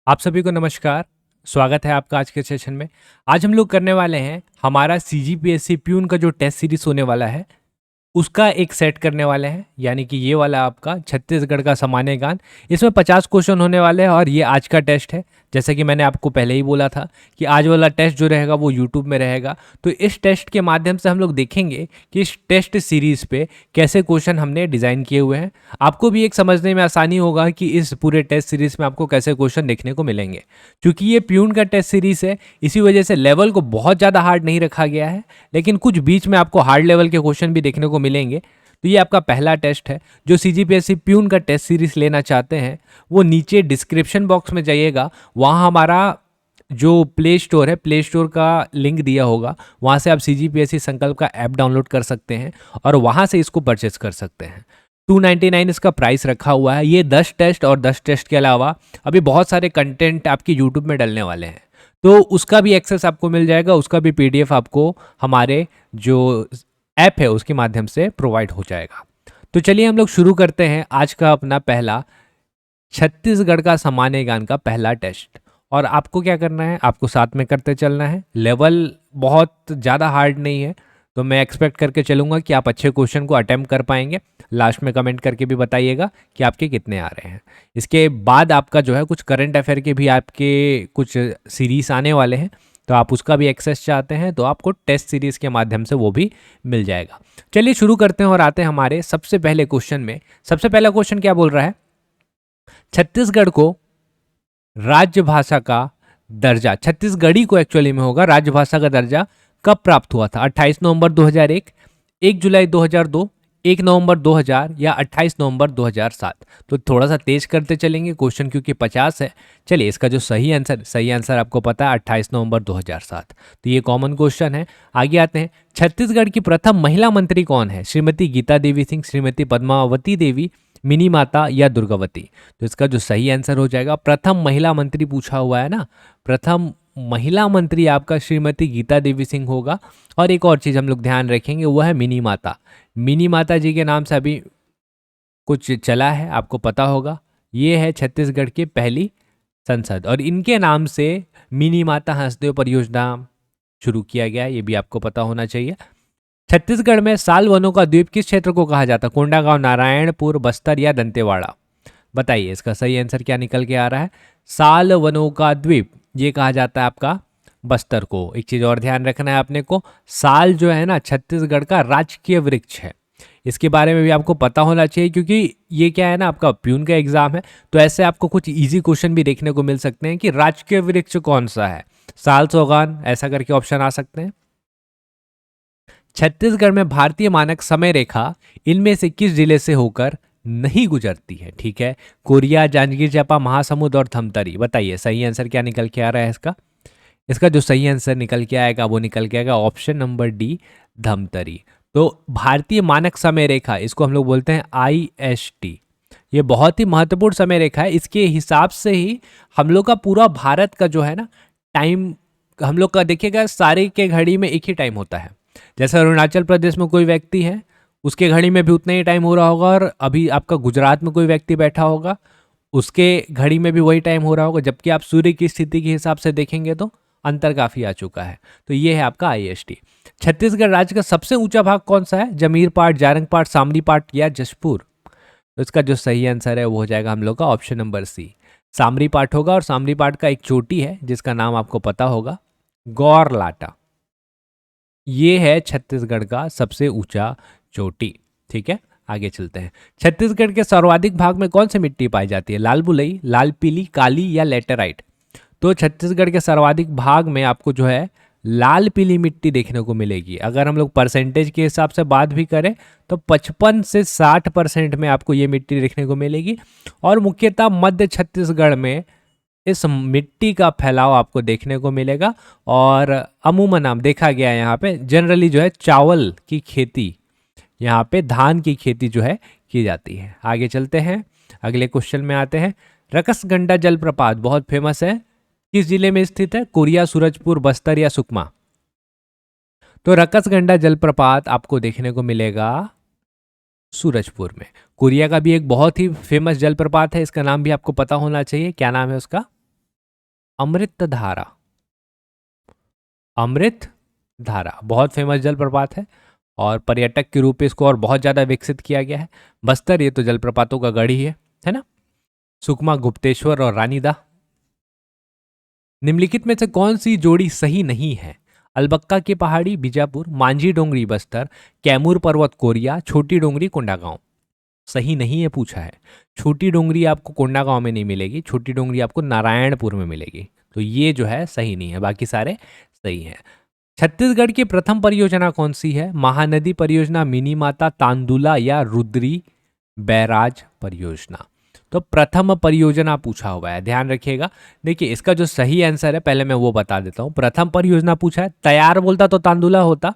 आप सभी को नमस्कार। स्वागत है आपका आज के सेशन में। आज हम लोग करने वाले हैं हमारा सीजीपीएससी प्यून का जो टेस्ट सीरीज होने वाला है उसका एक सेट करने वाले हैं, यानी कि ये वाला आपका छत्तीसगढ़ का सामान्य ज्ञान। इसमें 50 क्वेश्चन होने वाले हैं और ये आज का टेस्ट है। जैसे कि मैंने आपको पहले ही बोला था कि आज वाला टेस्ट जो रहेगा वो यूट्यूब में रहेगा। तो इस टेस्ट के माध्यम से हम लोग देखेंगे कि इस टेस्ट सीरीज पे कैसे क्वेश्चन हमने डिज़ाइन किए हुए हैं। आपको भी एक समझने में आसानी होगा कि इस पूरे टेस्ट सीरीज में आपको कैसे क्वेश्चन देखने को मिलेंगे। क्योंकि ये प्यून का टेस्ट सीरीज है, इसी वजह से लेवल को बहुत ज़्यादा हार्ड नहीं रखा गया है, लेकिन कुछ बीच में आपको हार्ड लेवल के क्वेश्चन भी देखने को मिलेंगे। तो ये आपका पहला टेस्ट है। जो सीजीपीएससी प्यून का टेस्ट सीरीज लेना चाहते हैं वो नीचे डिस्क्रिप्शन बॉक्स में जाइएगा, वहाँ हमारा जो प्ले स्टोर है, प्ले स्टोर का लिंक दिया होगा, वहाँ से आप सीजीपीएससी संकल्प का ऐप डाउनलोड कर सकते हैं और वहाँ से इसको परचेस कर सकते हैं। 299 इसका प्राइस रखा हुआ है। ये 10 टेस्ट और 10 टेस्ट के अलावा अभी बहुत सारे कंटेंट आपकी यूट्यूब में डलने वाले हैं, तो उसका भी एक्सेस आपको मिल जाएगा। उसका भी पीडीएफ आपको हमारे जो ऐप है उसके माध्यम से प्रोवाइड हो जाएगा। तो चलिए हम लोग शुरू करते हैं आज का अपना पहला छत्तीसगढ़ का सामान्य ज्ञान का पहला टेस्ट। और आपको क्या करना है, आपको साथ में करते चलना है। लेवल बहुत ज़्यादा हार्ड नहीं है, तो मैं एक्सपेक्ट करके चलूँगा कि आप अच्छे क्वेश्चन को अटेम्प्ट कर पाएंगे। लास्ट में कमेंट करके भी बताइएगा कि आपके कितने आ रहे हैं। इसके बाद आपका जो है कुछ करंट अफेयर के भी आपके कुछ सीरीज आने वाले हैं, तो आप उसका भी एक्सेस चाहते हैं तो आपको टेस्ट सीरीज के माध्यम से वो भी मिल जाएगा। चलिए शुरू करते हैं और आते हैं हमारे सबसे पहले क्वेश्चन में। सबसे पहला क्वेश्चन क्या बोल रहा है, छत्तीसगढ़ को राजभाषा का दर्जा, छत्तीसगढ़ी को एक्चुअली में होगा, राजभाषा का दर्जा कब प्राप्त हुआ था? 28 नवंबर 2001, 1 जुलाई 2002, 1 नवंबर 2000 या 28 नवंबर 2007? तो थोड़ा सा तेज करते चलेंगे क्वेश्चन क्योंकि 50 है। चलिए इसका जो सही आंसर आपको पता है 28 नवंबर 2007। तो ये कॉमन क्वेश्चन है। आगे आते हैं, छत्तीसगढ़ की प्रथम महिला मंत्री कौन है? श्रीमती गीता देवी सिंह, श्रीमती पद्मावती देवी, मिनी माता या दुर्गावती? तो इसका जो सही आंसर हो जाएगा, प्रथम महिला मंत्री पूछा हुआ है ना, प्रथम महिला मंत्री आपका श्रीमती गीता देवी सिंह होगा। और एक और चीज़ हम लोग ध्यान रखेंगे वो है मिनी माता। मिनी माता जी के नाम से अभी कुछ चला है, आपको पता होगा। ये है छत्तीसगढ़ की पहली संसद और इनके नाम से मिनी माता हंसदेव परियोजना शुरू किया गया है, ये भी आपको पता होना चाहिए। छत्तीसगढ़ में साल वनों का द्वीप किस क्षेत्र को कहा जाता है? कोंडागांव, नारायणपुर, बस्तर या दंतेवाड़ा? बताइए इसका सही आंसर क्या निकल के आ रहा है। साल वनों का द्वीप ये कहा जाता है आपका बस्तर को। एक चीज और ध्यान रखना है अपने को, साल जो है ना छत्तीसगढ़ का राजकीय वृक्ष है। इसके बारे में भी आपको पता होना चाहिए क्योंकि ये क्या है ना, आपका प्यून का एग्जाम है, तो ऐसे आपको कुछ इजी क्वेश्चन भी देखने को मिल सकते हैं कि राजकीय वृक्ष कौन सा है, साल, सौगान, ऐसा करके ऑप्शन आ सकते हैं। छत्तीसगढ़ में भारतीय मानक समय रेखा इनमें से किस जिले से होकर नहीं गुजरती है? ठीक है, कोरिया, जांजगीर चांपा, महासमुंद और धमतरी। बताइए सही आंसर क्या निकल के आ रहा है इसका। इसका जो सही आंसर निकल के आएगा वो निकल के आएगा ऑप्शन नंबर डी, धमतरी। तो भारतीय मानक समय रेखा, इसको हम लोग बोलते हैं IST। ये बहुत ही महत्वपूर्ण समय रेखा है। इसके हिसाब से ही हम लोग का पूरा भारत का जो है ना टाइम, हम लोग का देखिएगा सारे के घड़ी में एक ही टाइम होता है। जैसे अरुणाचल प्रदेश में कोई व्यक्ति है, उसके घड़ी में भी उतना ही टाइम हो रहा होगा, और अभी आपका गुजरात में कोई व्यक्ति बैठा होगा, उसके घड़ी में भी वही टाइम हो रहा होगा। जबकि आप सूर्य की स्थिति के हिसाब से देखेंगे तो अंतर काफ़ी आ चुका है। तो ये है आपका IST। छत्तीसगढ़ राज्य का सबसे ऊंचा भाग कौन सा है? जमीर पाट, जारंग पाट, सामरी पाट या जशपुर? तो इसका जो सही आंसर है वो हो जाएगा हम लोग का ऑप्शन नंबर सी, सामरी पाट होगा। और सामरी पाट का एक चोटी है जिसका नाम आपको पता होगा, गौरलाटा। ये है छत्तीसगढ़ का सबसे ऊंचा चोटी। ठीक है, आगे चलते हैं। छत्तीसगढ़ के सर्वाधिक भाग में कौन सी मिट्टी पाई जाती है? लाल बुलई, लाल पीली, काली या लेटेराइट? तो छत्तीसगढ़ के सर्वाधिक भाग में आपको जो है लाल पीली मिट्टी देखने को मिलेगी। अगर हम लोग परसेंटेज के हिसाब से बात भी करें तो 55 से 60% में आपको ये मिट्टी देखने को मिलेगी। और मुख्यतः मध्य छत्तीसगढ़ में इस मिट्टी का फैलाव आपको देखने को मिलेगा। और अमूमन नाम देखा गया है यहाँ पे जनरली जो है चावल की खेती, यहाँ पे धान की खेती जो है की जाती है। आगे चलते हैं, अगले क्वेश्चन में आते हैं। रकसगंडा जलप्रपात बहुत फेमस है, किस जिले में स्थित है? कोरिया, सूरजपुर, बस्तर या सुकमा? तो रकसगंडा जलप्रपात आपको देखने को मिलेगा सूरजपुर में। कोरिया का भी एक बहुत ही फेमस जलप्रपात है, इसका नाम भी आपको पता होना चाहिए, क्या नाम है उसका? अमृत धारा, अमृत धारा बहुत फेमस जलप्रपात है और पर्यटक के रूप में इसको और बहुत ज्यादा विकसित किया गया है। बस्तर ये तो जलप्रपातों का गढ़ ही है ना। सुकमा, गुप्तेश्वर और रानीदा। निम्नलिखित में से कौन सी जोड़ी सही नहीं है? अलबक्का की पहाड़ी बीजापुर, मांझी डोंगरी बस्तर, कैमूर पर्वत कोरिया, छोटी डोंगरी कोंडागांव। सही नहीं है पूछा है। छोटी डोंगरी आपको कोंडागांव में नहीं मिलेगी, छोटी डोंगरी आपको नारायणपुर में मिलेगी। तो ये जो है सही नहीं है, बाकी सारे सही हैं। छत्तीसगढ़ की प्रथम परियोजना कौन सी है? महानदी परियोजना, मिनी माता, तांदुला या रुद्री बैराज परियोजना। तो प्रथम परियोजना पूछा हुआ है, ध्यान रखिएगा। देखिए इसका जो सही आंसर है पहले मैं वो बता देता हूं। प्रथम परियोजना पूछा है, तैयार बोलता तो तांदुला होता,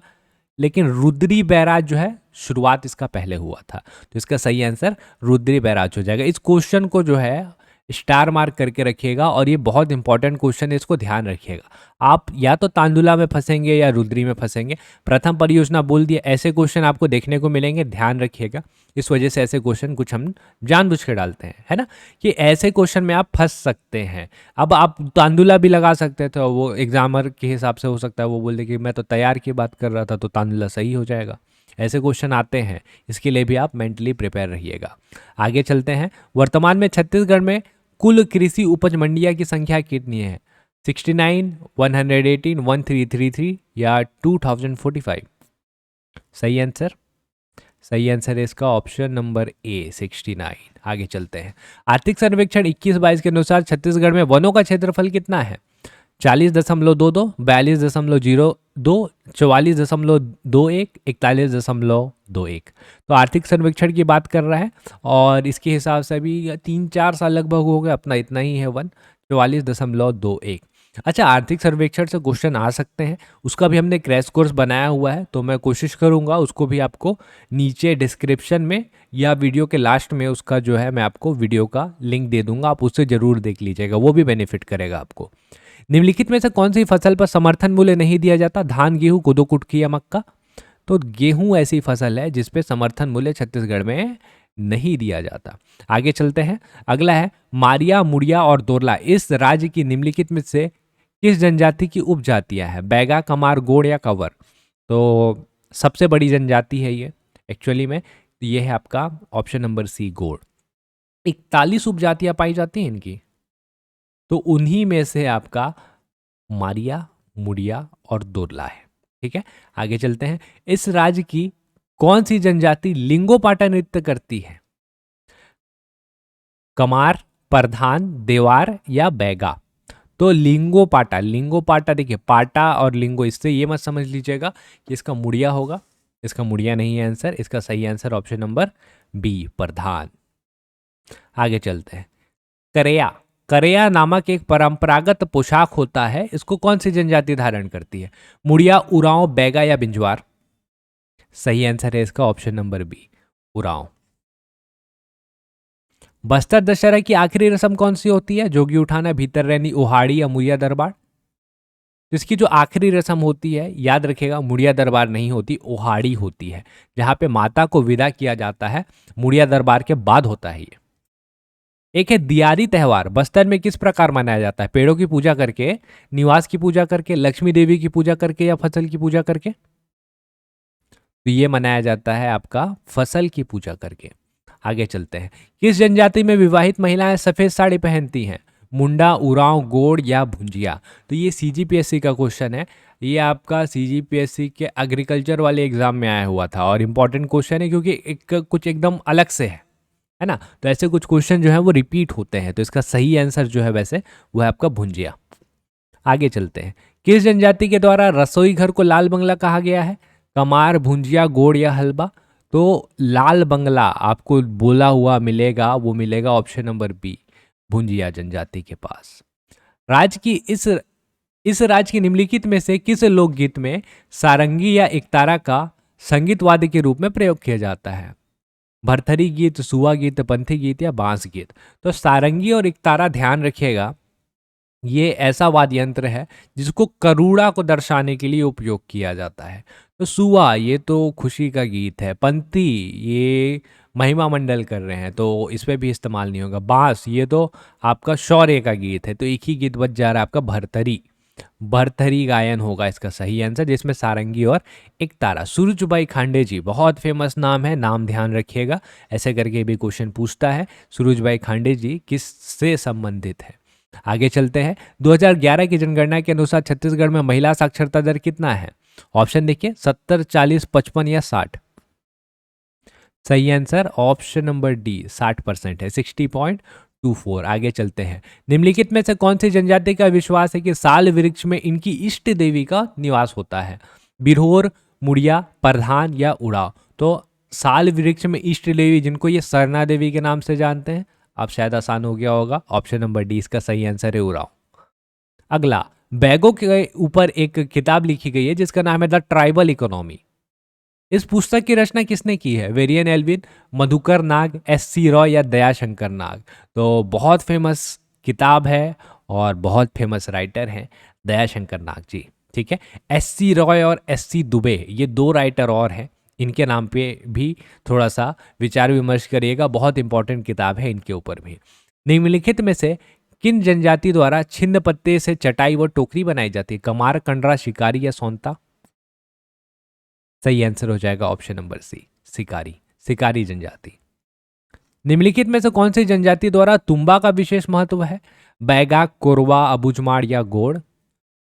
लेकिन रुद्री बैराज जो है शुरुआत इसका पहले हुआ था, तो इसका सही आंसर रुद्री बैराज हो जाएगा। इस क्वेश्चन को जो है स्टार मार्क करके रखिएगा और ये बहुत इंपॉर्टेंट क्वेश्चन है, इसको ध्यान रखिएगा। आप या तो तांदुला में फंसेंगे या रुद्री में फंसेंगे। प्रथम परियोजना बोल दिया, ऐसे क्वेश्चन आपको देखने को मिलेंगे, ध्यान रखिएगा। इस वजह से ऐसे क्वेश्चन कुछ हम जानबूझ के डालते हैं, है ना, कि ऐसे क्वेश्चन में आप फंस सकते हैं। अब आप तांदुला भी लगा सकते थे, वो एग्जामर के हिसाब से हो सकता है वो बोल दे कि मैं तो तैयार की बात कर रहा था, तो तांदुला सही हो जाएगा। ऐसे क्वेश्चन आते हैं, इसके लिए भी आप मेंटली प्रिपेयर रहिएगा। आगे चलते हैं। वर्तमान में छत्तीसगढ़ में कुल कृषि उपज मंडियां की संख्या कितनी है? 69, 118, 1333 या 2045? सही आंसर, सही आंसर है इसका ऑप्शन नंबर ए 69। आगे चलते हैं। आर्थिक सर्वेक्षण 21-22 के अनुसार छत्तीसगढ़ में वनों का क्षेत्रफल कितना है? 40.22, 42.02, 44.21, 41.21। तो आर्थिक सर्वेक्षण की बात कर रहा है और इसके हिसाब से अभी 3-4 साल लगभग हो गए, अपना इतना ही है वन, 44.21। अच्छा, आर्थिक सर्वेक्षण से क्वेश्चन आ सकते हैं, उसका भी हमने क्रैश कोर्स बनाया हुआ है, तो मैं कोशिश करूंगा उसको भी आपको नीचे डिस्क्रिप्शन में या वीडियो के लास्ट में उसका जो है मैं आपको वीडियो का लिंक दे दूंगा, आप उससे जरूर देख लीजिएगा, वो भी बेनिफिट करेगा आपको। निम्नलिखित में से कौन सी फसल पर समर्थन मूल्य नहीं दिया जाता? धान, गेहूं, कोदो, कुटकी या मक्का? तो गेहूं ऐसी फसल है जिसपे समर्थन मूल्य छत्तीसगढ़ में नहीं दिया जाता। आगे चलते हैं। अगला है मारिया, मुड़िया और दोरला इस राज्य की निम्नलिखित में से किस जनजाति की उपजातियां है? बैगा, कमार, गोड़ या कंवर? तो सबसे बड़ी जनजाति है ये एक्चुअली में, ये है आपका ऑप्शन नंबर सी गोड़। 41 उपजातियां पाई जाती हैं इनकी, तो उन्हीं में से आपका मारिया, मुड़िया और दोरला है। ठीक है, आगे चलते हैं। इस राज्य की कौन सी जनजाति लिंगोपाटा नृत्य करती है? कमार, प्रधान, देवार या बैगा? तो लिंगोपाटा, लिंगोपाटा देखिए पाटा और लिंगो, इससे ये मत समझ लीजिएगा कि इसका मुड़िया होगा, इसका मुड़िया नहीं है आंसर, इसका सही आंसर ऑप्शन नंबर बी प्रधान। आगे चलते हैं। करेया, करेया नामक एक परंपरागत पोशाक होता है, इसको कौन सी जनजाति धारण करती है? मुड़िया, उरांव, बैगा या बिंजवार? सही आंसर है इसका option number B Oraon. Bastar Dussehra की आखिरी रस्म कौन सी होती है? जोगी उठाना, भीतर रहनी, उहाड़ी या मुड़िया दरबार? तो इसकी जो आखिरी रस्म होती है, याद रखिएगा, मुड़िया दरबार नहीं होती, उहाड़ी होती है, जहां पे माता को विदा किया जाता है, मुड़िया दरबार के बाद होता है ये। एक है दियारी त्योहार, बस्तर में किस प्रकार मनाया जाता है? पेड़ों की पूजा करके, निवास की पूजा करके, लक्ष्मी देवी की पूजा करके या फसल की पूजा करके? तो ये मनाया जाता है आपका फसल की पूजा करके। आगे चलते हैं। किस जनजाति में विवाहित महिलाएं सफेद साड़ी पहनती हैं? मुंडा, उरांव, गोड़ या भुंजिया? तो ये सीजीपीएससी का क्वेश्चन है, ये आपका सीजीपीएससी के एग्रीकल्चर वाले एग्जाम में आया हुआ था और इंपॉर्टेंट क्वेश्चन है क्योंकि एक कुछ एकदम अलग से है ना, तो ऐसे कुछ क्वेश्चन जो है वो रिपीट होते हैं, तो इसका सही आंसर जो है वैसे वो है आपका भुंजिया। आगे चलते हैं। किस जनजाति के द्वारा रसोई घर को लाल बंगला कहा गया है? कमार, भुंजिया, गोड़ या हलवा? तो लाल बंगला आपको बोला हुआ मिलेगा, वो मिलेगा ऑप्शन नंबर बी भुंजिया जनजाति के पास। राज्य की इस राज्य की निम्नलिखित में से किस लोकगीत में सारंगी या एकतारा का संगीत वाद्य के रूप में प्रयोग किया जाता है? भरथरी गीत, सुआ गीत, पंथी गीत या बांस गीत? तो सारंगी और एकतारा ध्यान रखिएगा, ये ऐसा वाद्य यंत्र है जिसको करूड़ा को दर्शाने के लिए उपयोग किया जाता है। तो सुआ ये तो खुशी का गीत है। पंती ये महिमा मंडल कर रहे हैं तो इस पे भी इस्तेमाल नहीं होगा। बांस ये तो आपका शौर्य का गीत है, तो एक ही गीत बच जा रहा है आपका भरथरी। भरथरी गायन होगा इसका सही आंसर, जिसमें सारंगी और एक तारा। सूरजबाई खांडे जी बहुत फेमस नाम है, नाम ध्यान रखिएगा, ऐसे करके भी क्वेश्चन पूछता है। सूरजबाई खांडे जी किससे संबंधित है? आगे चलते हैं। 2011 की जनगणना के अनुसार छत्तीसगढ़ में महिला साक्षरता दर कितना है? ऑप्शन देखिए, 70, 40, 55 या 60। सही आंसर ऑप्शन नंबर डी 60% है, 60.24। आगे चलते हैं। निम्नलिखित में से कौन सी जनजाति का विश्वास है कि साल वृक्ष में इनकी इष्ट देवी का निवास होता है? बिरहोर, मुड़िया, प्रधान या उड़ाव? तो साल वृक्ष में इष्ट देवी जिनको ये सरना देवी के नाम से जानते हैं, आप शायद आसान हो गया होगा, ऑप्शन नंबर डी इसका सही आंसर है उड़ाव। अगला, बैगो के ऊपर एक किताब लिखी गई है जिसका नाम है द ट्राइबल इकोनॉमी। इस पुस्तक की रचना किसने की है? वेरियन एल्विन, मधुकर नाग, एस.सी. रॉय या दयाशंकर नाग? तो बहुत फेमस किताब है और बहुत फेमस राइटर हैं दयाशंकर नाग जी। ठीक है, एस.सी. रॉय और एस.सी. दुबे ये दो राइटर और हैं, इनके नाम पे भी थोड़ा सा विचार विमर्श करिएगा, बहुत इंपॉर्टेंट किताब है इनके ऊपर भी। निम्नलिखित में से किन जनजाति द्वारा छिन्न पत्ते से चटाई व टोकरी बनाई जाती है? कमार, कंडरा, शिकारी या सोनता? सही आंसर हो जाएगा ऑप्शन नंबर सी शिकारी, शिकारी जनजाति। निम्नलिखित में से कौन सी जनजाति द्वारा तुम्बा का विशेष महत्व है? बैगा, कोरवा, अबुझमाड़ या गोड़?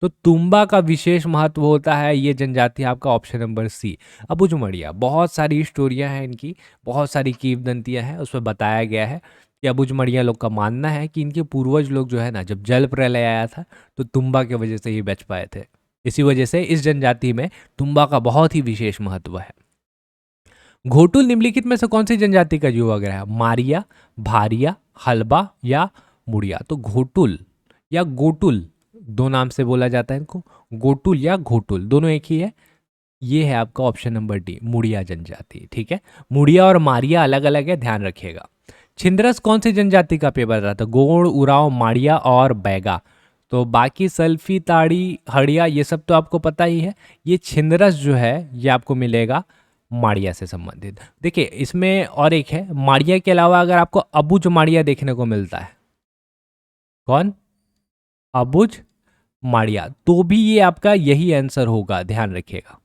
तो तुम्बा का विशेष महत्व होता है ये जनजाति आपका ऑप्शन नंबर सी अबुझमड़िया। बहुत सारी स्टोरियां हैं इनकी, बहुत सारी किंवदंतियां हैं, उसमें बताया गया है कि अबुझमड़िया लोग का मानना है कि इनके पूर्वज लोग जो है ना, जब जल प्रलय आया था तो तुम्बा की वजह से ही बच पाए थे। इसी वजह से इस जनजाति में तुम्बा का बहुत ही विशेष महत्व है। घोटुल निम्नलिखित में से कौन सी जनजाति का युवा ग्रह है? मारिया, भारिया, हलबा या मुड़िया? तो घोटुल या गोटुल दो नाम से बोला जाता है इनको, गोटुल या घोटुल दोनों एक ही है। ये है आपका ऑप्शन नंबर डी मुड़िया जनजाति। ठीक है, मुड़िया और मारिया अलग अलग है, ध्यान रखिएगा। छिंदरस कौन सी जनजाति का पेपर रहा था? गोड़, उराव, माड़िया और बैगा? तो बाकी सल्फी, ताड़ी, हड़िया ये सब तो आपको पता ही है। ये छिंदरस जो है ये आपको मिलेगा माड़िया से संबंधित। देखिए इसमें और एक है, माड़िया के अलावा अगर आपको अबुझ माड़िया देखने को मिलता है, कौन? अबुझ माड़िया, तो भी ये आपका यही आंसर होगा, ध्यान रखिएगा।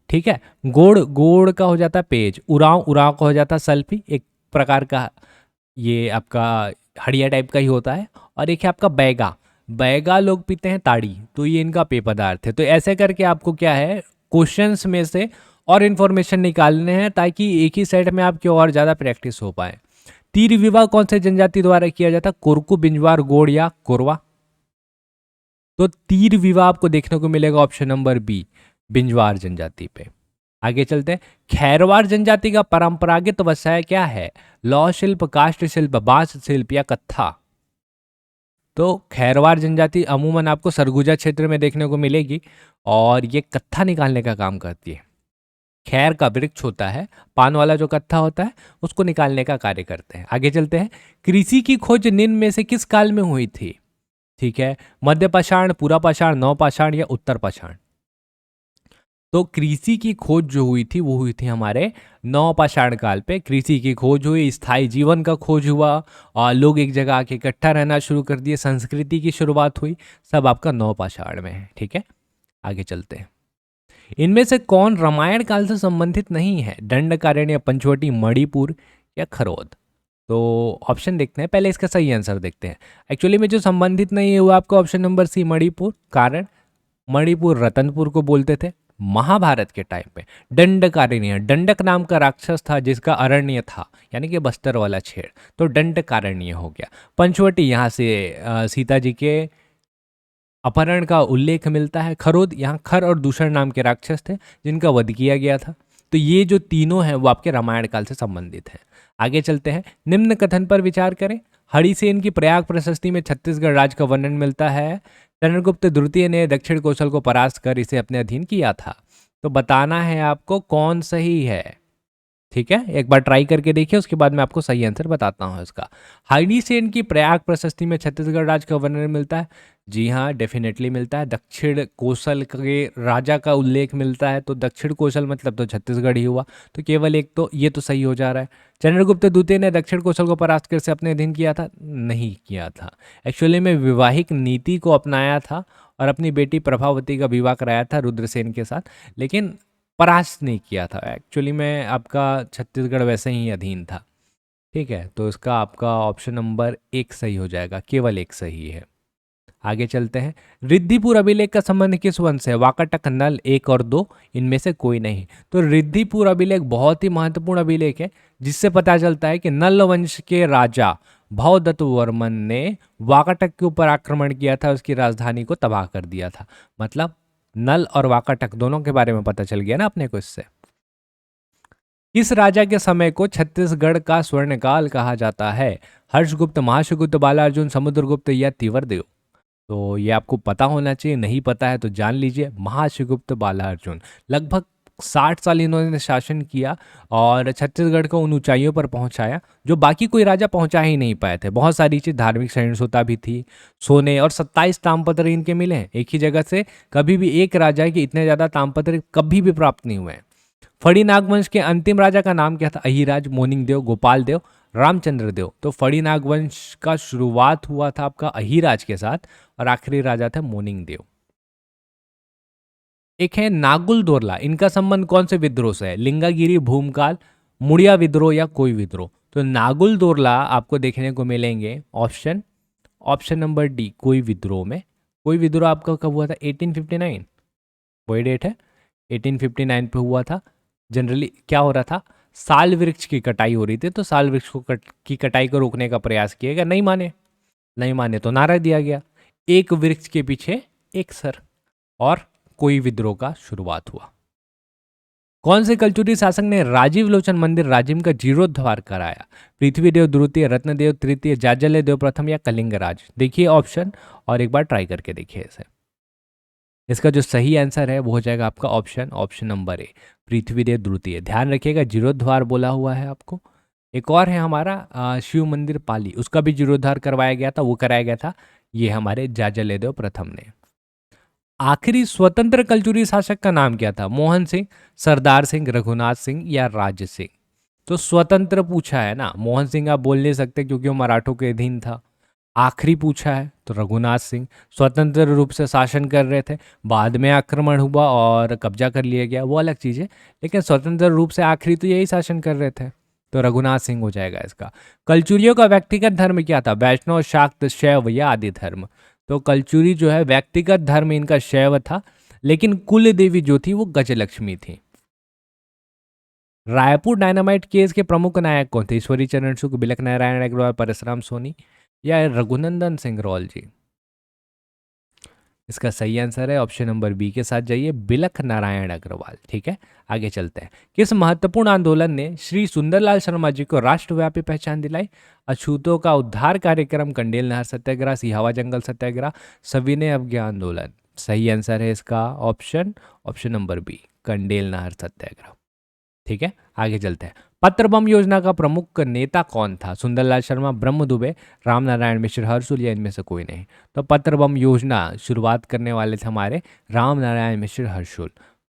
ठीक है, गोड़ गोड़ का हो जाता है पेज, उराव उराव का हो जाता है सल्फी, एक प्रकार का ये आपका हड़िया टाइप का ही होता है। और एक है आपका बैगा, बैगा लोग पीते हैं ताड़ी, तो ये इनका पेय पदार्थ है। तो ऐसे करके आपको क्या है, क्वेश्चंस में से और इन्फॉर्मेशन निकालने हैं ताकि एक ही सेट में आपकी और ज़्यादा प्रैक्टिस हो पाए। तीर विवाह कौन से जनजाति द्वारा किया जाता है? कोरकू, बिंजवार, गोड़ या कोरवा? तो तीर विवाह आपको देखने को मिलेगा ऑप्शन नंबर बी बिंजवार जनजाति पे। आगे चलते हैं। खैरवार जनजाति का परंपरागत व्यवसाय क्या है? लौह शिल्प, काष्ठ शिल्प, बांस शिल्प या कत्था? तो खैरवार जनजाति अमूमन आपको सरगुजा क्षेत्र में देखने को मिलेगी और ये कत्था निकालने का काम करती है। खैर का वृक्ष होता है, पान वाला जो कत्था होता है उसको निकालने का कार्य करते हैं। आगे चलते हैं। कृषि की खोज निम्न में से किस काल में हुई थी? ठीक है, मध्य पाषाण, पूरा पाषाण, नव पाषाण या उत्तर पाषाण? तो कृषि की खोज जो हुई थी वो हुई थी हमारे नवपाषाण काल पे। कृषि की खोज हुई, स्थायी जीवन का खोज हुआ और लोग एक जगह आके इकट्ठा रहना शुरू कर दिए, संस्कृति की शुरुआत हुई, सब आपका नवपाषाण में है। ठीक है, आगे चलते हैं। इनमें से कौन रामायण काल से संबंधित नहीं है? दंडकारण्य, पंचवटी, मणिपुर या खरोद? तो ऑप्शन देखते हैं, पहले इसका सही आंसर देखते हैं। एक्चुअली में जो संबंधित नहीं है वो आपका ऑप्शन नंबर सी मणिपुर, कारण मणिपुर रतनपुर को बोलते थे महाभारत के टाइम पे। दंडकारण्य, दंडक नाम का राक्षस था जिसका अरण्य था, यानी कि बस्तर वाला छेड़, तो दंडकारण्य हो गया। पंचवटी यहाँ से सीता जी के अपहरण का उल्लेख मिलता है। खरोद, यहाँ खर और दूषण नाम के राक्षस थे जिनका वध किया गया था। तो ये जो तीनों हैं वो आपके रामायण काल से संबंधित हैं। आगे चलते हैं। निम्न कथन पर विचार करें। हरिसेन की प्रयाग प्रशस्ति में छत्तीसगढ़ राज्य का वर्णन मिलता है। चंद्रगुप्त द्वितीय ने दक्षिण कौशल को परास्त कर इसे अपने अधीन किया था। तो बताना है आपको कौन सही है। ठीक है, एक बार ट्राई करके देखिए, उसके बाद मैं आपको सही आंसर बताता हूँ इसका। हरनी सेन की प्रयाग प्रशस्ति में छत्तीसगढ़ राज्य का वर्णन मिलता है। जी हाँ, डेफिनेटली मिलता है। दक्षिण कोसल के राजा का उल्लेख मिलता है, तो दक्षिण कोसल मतलब तो छत्तीसगढ़ ही हुआ, तो केवल एक तो ये तो सही हो जा रहा है। चंद्रगुप्त द्वितीय ने दक्षिण कोसल को परास्त कर से अपने अधीन किया था? नहीं किया था। एक्चुअली में वैवाहिक नीति को अपनाया था और अपनी बेटी प्रभावती का विवाह कराया था रुद्रसेन के साथ, लेकिन परास्त नहीं किया था। एक्चुअली में आपका छत्तीसगढ़ वैसे ही अधीन था। ठीक है, तो इसका आपका ऑप्शन नंबर एक सही हो जाएगा, केवल एक सही है। आगे चलते हैं। रिद्धिपुर अभिलेख का संबंध किस वंश से है? वाकाटक, नल, एक और दो, इनमें से कोई नहीं। तो रिद्धिपुर अभिलेख बहुत ही महत्वपूर्ण अभिलेख है, जिससे पता चलता है कि नल वंश के राजा भवदत्त वर्मन ने वाकाटक के ऊपर आक्रमण किया था, उसकी राजधानी को तबाह कर दिया था। मतलब नल और वाकाटक दोनों के बारे में पता चल गया ना अपने को इससे। किस राजा के समय को छत्तीसगढ़ का स्वर्णकाल कहा जाता है? हर्षगुप्त, महाशुगुप्त, बालार्जुन, समुद्रगुप्त या तिवरदेव? तो ये आपको पता होना चाहिए, नहीं पता है तो जान लीजिए, महाशुगुप्त बालार्जुन। लगभग 60 साल इन्होंने शासन किया और छत्तीसगढ़ को उन ऊंचाइयों पर पहुंचाया जो बाकी कोई राजा पहुंचा ही नहीं पाए थे। बहुत सारी चीज़, धार्मिक सहिष्णुता भी थी, सोने और 27 ताम्रपत्र इनके मिले हैं एक ही जगह से। कभी भी एक राजा के इतने ज़्यादा ताम्रपत्र कभी भी प्राप्त नहीं हुए हैं। फड़ी नागवंश के अंतिम राजा का नाम क्या था? अहिराज, मोनिंग देव, गोपाल देव, रामचंद्र देव। तो फड़ी नागवंश का शुरुआत हुआ था आपका अहिराज के साथ और आखिरी राजा थे मोनिंग देव। एक है नागुल दोरला, इनका संबंध कौन से विद्रोह से है? लिंगागिरी, भूमकाल, मुड़िया विद्रोह या कोई विद्रोह? तो नागुल दोरला आपको देखने को मिलेंगे ऑप्शन ऑप्शन नंबर डी, कोई विद्रोह में। कोई विद्रोह आपका कब हुआ था? 1859, वही डेट है, 1859 पे हुआ था। जनरली क्या हो रहा था? साल वृक्ष की कटाई हो रही थी, तो साल वृक्ष को की कटाई को रोकने का प्रयास किया गया। नहीं माने, नहीं माने तो नारा दिया गया, एक वृक्ष के पीछे एक सर, और कोई विद्रोह का शुरुआत हुआ। कौन से कलचुरी शासक ने राजीव लोचन मंदिर राजिम का जीर्णोद्धार कराया? पृथ्वीदेव द्वितीय, रत्नदेव तृतीय, जाजल्य देव प्रथम या कलिंगराज? देखिए ऑप्शन और एक बार ट्राई करके देखिए इसे। इसका जो सही आंसर है वो हो जाएगा आपका ऑप्शन नंबर ए, पृथ्वीदेव द्वितीय। ध्यान रखिएगा, जीर्णोद्धार बोला हुआ है आपको। एक और है हमारा शिव मंदिर पाली, उसका भी जीर्णोद्धार करवाया गया था, वो कराया गया था ये हमारे जाजल्यदेव प्रथम ने। आखिरी स्वतंत्र कलचुरी शासक का नाम क्या था? मोहन सिंह, सरदार सिंह, रघुनाथ सिंह या राज सिंह? तो स्वतंत्र पूछा है ना, मोहन सिंह आप बोल नहीं सकते क्योंकि वो मराठों के अधीन था। आखिरी पूछा है तो रघुनाथ सिंह स्वतंत्र रूप से शासन कर रहे थे, बाद में आक्रमण हुआ और कब्जा कर लिया गया, वो अलग चीज़ है, लेकिन स्वतंत्र रूप से आखिरी तो यही शासन कर रहे थे, तो रघुनाथ सिंह हो जाएगा इसका। कलचुरियों का व्यक्तिगत धर्म क्या था? वैष्णव, शाक्त, शैव या आदि धर्म? तो कलचुरी जो है व्यक्तिगत धर्म इनका शैव था, लेकिन कुल देवी जो थी वो गजलक्ष्मी थी। रायपुर डायनामाइट केस के प्रमुख नायक कौन थे? ईश्वरी चरण शुक्ल, बिलक नारायण अग्रवाल, परशुराम सोनी या रघुनंदन सिंह रॉल जी? इसका सही आंसर है ऑप्शन नंबर बी के साथ जाइए, बिलक नारायण अग्रवाल। ठीक है, आगे चलते हैं। किस महत्वपूर्ण आंदोलन ने श्री सुंदरलाल शर्मा जी को राष्ट्रव्यापी पहचान दिलाई? अछूतों का उद्धार कार्यक्रम, कंडेल नहर सत्याग्रह, सिहावा जंगल सत्याग्रह, सविनय अवज्ञा आंदोलन? सही आंसर है इसका ऑप्शन नंबर बी, कंडेल नहर सत्याग्रह। ठीक है, आगे चलते हैं। पत्र बम योजना का प्रमुख नेता कौन था? सुंदरलाल शर्मा, ब्रह्म दुबे, रामनारायण मिश्र, हर्षुल या इनमें से कोई नहीं? तो पत्र बम योजना शुरुआत करने वाले थे हमारे रामनारायण मिश्र हर्षुल।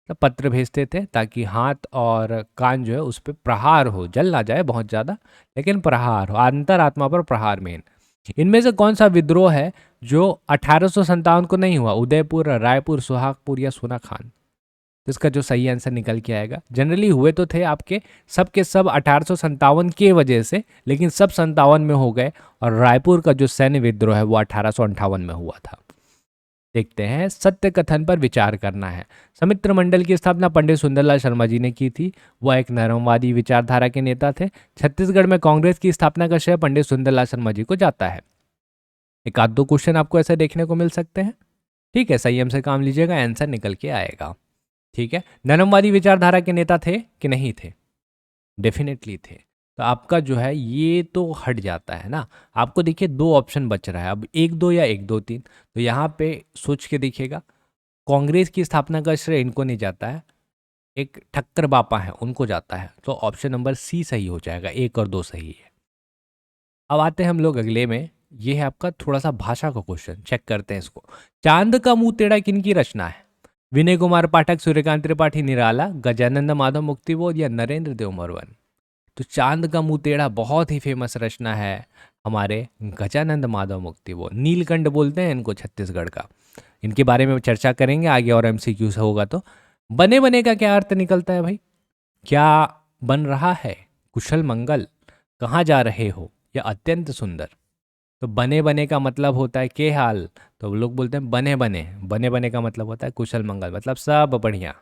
तो पत्र भेजते थे ताकि हाथ और कान जो है उस पर प्रहार हो, जल ना जाए बहुत ज़्यादा, लेकिन प्रहार हो, अंतरात्मा पर प्रहार मेन। इनमें से कौन सा विद्रोह है जो 1857 को नहीं हुआ? उदयपुर, रायपुर, सुहागपुर या सोनाखान? तो इसका जो सही आंसर निकल के आएगा, जनरली हुए तो थे आपके सब के सब 1857 के वजह से, लेकिन सब 57 में हो गए, और रायपुर का जो सैन्य विद्रोह है वो 1858 में हुआ था। देखते हैं, सत्य कथन पर विचार करना है। समित्र मंडल की स्थापना पंडित सुंदरलाल शर्मा जी ने की थी, वह एक नरमवादी विचारधारा के नेता थे। छत्तीसगढ़ में कांग्रेस की स्थापना का श्रेय पंडित सुंदरलाल शर्मा जी को जाता है। एक आध दो क्वेश्चन आपको ऐसे देखने को मिल सकते हैं। ठीक है, संयम से काम लीजिएगा, आंसर निकल के आएगा। ठीक है, नरमवादी विचारधारा के नेता थे कि नहीं थे? डेफिनेटली थे। तो आपका जो है ये तो हट जाता है ना। आपको देखिए दो ऑप्शन बच रहा है, अब एक दो या एक दो तीन, तो यहाँ पे सोच के देखिएगा। कांग्रेस की स्थापना का श्रेय इनको नहीं जाता है, एक ठक्कर बापा है उनको जाता है, तो ऑप्शन नंबर सी सही हो जाएगा, 1 और 2 सही है। अब आते हैं हम लोग अगले में, ये है आपका थोड़ा सा भाषा का क्वेश्चन, चेक करते हैं इसको। चांद का मुंह टेढ़ा किनकी रचना है? विनय कुमार पाठक, सूर्यकांत त्रिपाठी निराला, गजानंद माधव मुक्तिबोध या नरेंद्र देव मरवन? तो चांद का मुंह टेढ़ा बहुत ही फेमस रचना है हमारे गजानंद माधव मुक्तिबोध, नीलकंठ बोलते हैं इनको छत्तीसगढ़ का। इनके बारे में चर्चा करेंगे आगे और एमसीक्यू से होगा। तो बने बने का क्या अर्थ निकलता है भाई? क्या बन रहा है, कुशल मंगल, कहाँ जा रहे हो या अत्यंत सुंदर? तो बने बने का मतलब होता है के हाल, तो लोग बोलते हैं बने बने। बने बने का मतलब होता है कुशल मंगल, मतलब सब बढ़िया।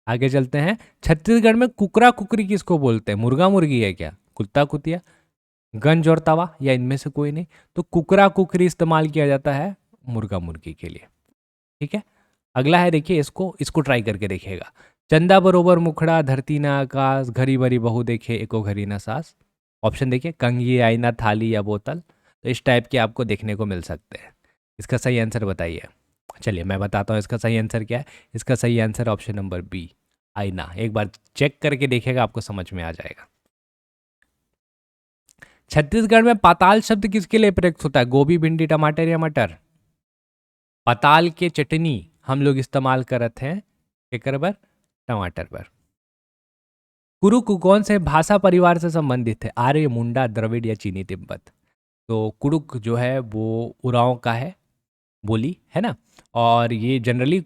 आगे चलते हैं। छत्तीसगढ़ में कुकरा कुकरी किसको बोलते हैं? मुर्गा मुर्गी है क्या? कुत्ता कुतिया, गंज और तवा या इनमें से कोई नहीं? तो कुकरा कुकरी इस्तेमाल किया जाता है मुर्गा मुर्गी के लिए। ठीक है, अगला है, देखिए इसको इसको ट्राई करके देखिएगा। चंदा बरोबर मुखड़ा, धरती ना आकाश, घड़ी भरी बहू देखे, एको घड़ी ना सास। ऑप्शन देखिए, कंघी, आईना, थाली या बोतल। तो इस टाइप के आपको देखने को मिल सकते हैं। इसका सही आंसर बताइए। चलिए मैं बताता हूँ इसका सही आंसर क्या है। इसका सही आंसर ऑप्शन नंबर बी, आईना। एक बार चेक करके देखिएगा, आपको समझ में आ जाएगा। छत्तीसगढ़ में पाताल शब्द किसके लिए प्रयुक्त होता है? गोभी, भिंडी, टमाटर या मटर? पताल के चटनी हम लोग इस्तेमाल करते हैं केकर पर? टमाटर पर। कुरुक कौन से भाषा परिवार से संबंधित है? आर्य, मुंडा, द्रविड़ या चीनी तिब्बत? तो कुरुक जो है वो उरांव का है, बोली है ना। और ये जनरली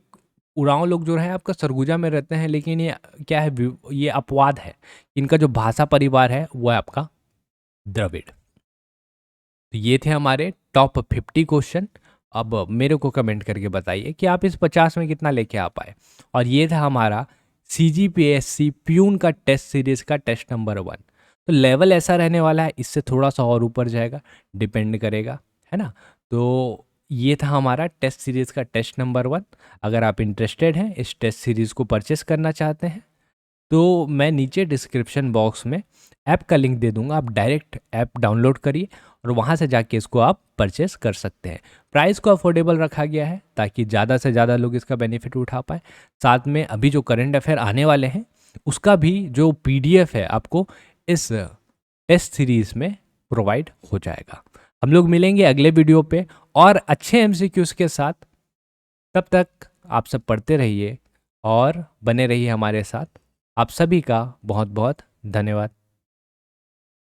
उरांव लोग जो है आपका सरगुजा में रहते हैं, लेकिन ये क्या है, ये अपवाद है। इनका जो भाषा परिवार है वो है आपका द्रविड़। तो ये थे हमारे टॉप 50 क्वेश्चन। अब मेरे को कमेंट करके बताइए कि आप इस 50 में कितना लेके आ पाए। और ये था हमारा CGPSC प्यून का टेस्ट सीरीज का टेस्ट नंबर 1। तो लेवल ऐसा रहने वाला है, इससे थोड़ा सा और ऊपर जाएगा, डिपेंड करेगा, है ना। तो ये था हमारा टेस्ट सीरीज का टेस्ट नंबर 1। अगर आप इंटरेस्टेड हैं, इस टेस्ट सीरीज को परचेस करना चाहते हैं, तो मैं नीचे डिस्क्रिप्शन बॉक्स में ऐप का लिंक दे दूंगा। आप डायरेक्ट ऐप डाउनलोड करिए और वहाँ से जाके इसको आप परचेस कर सकते हैं। प्राइस को अफोर्डेबल रखा गया है ताकि ज़्यादा से ज़्यादा लोग इसका बेनिफिट उठा पाए। साथ में अभी जो करंट अफेयर आने वाले हैं उसका भी जो PDF है आपको इस टेस्ट सीरीज़ में प्रोवाइड हो जाएगा। हम लोग मिलेंगे अगले वीडियो पे और अच्छे MCQs के साथ। तब तक आप सब पढ़ते रहिए और बने रहिए हमारे साथ। आप सभी का बहुत बहुत धन्यवाद।